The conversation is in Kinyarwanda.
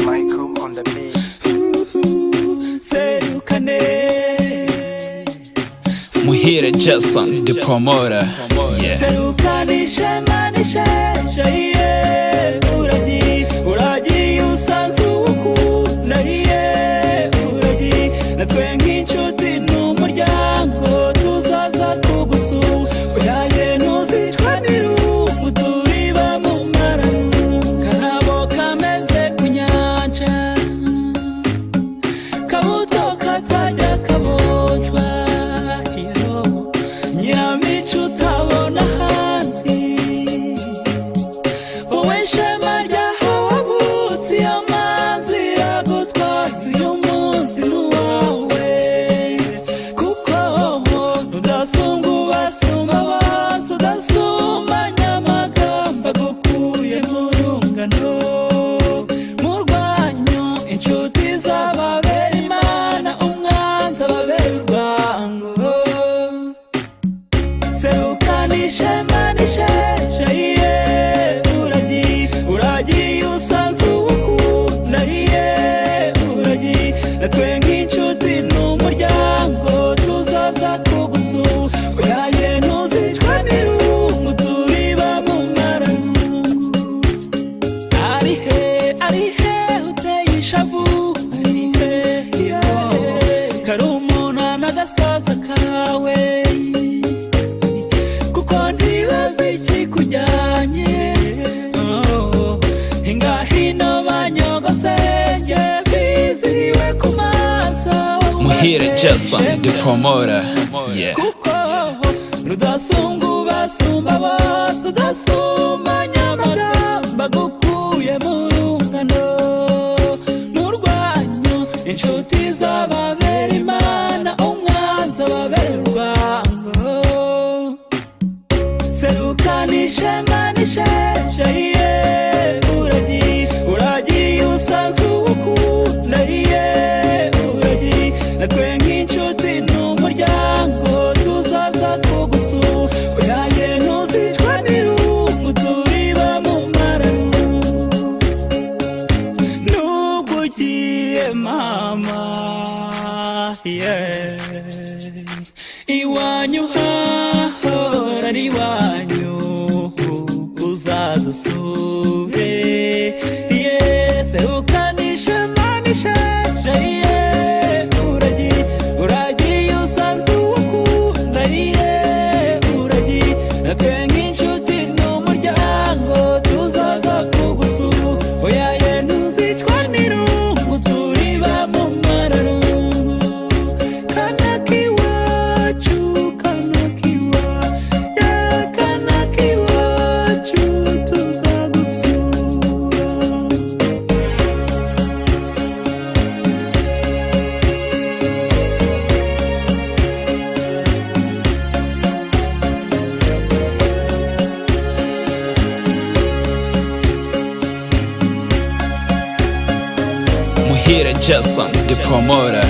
Michael on the beat. Muhire Jason, the promoter. Yeah. Muhire Jason, the promoter. Yeah. Mama, yeah. Iwanyu hahora ari iwanyu uzadusure, yeah. Serukanisha manisha yeah. Uragi usanze uwukunda yeah. Uragi natwe nk'inshuti n'umuryango tuzaza kugusura, oya ye ntuzicwa n'irungu turiba mu mararungu. Kanaki wacu tuzagusura. Muhire Jason, the promoter.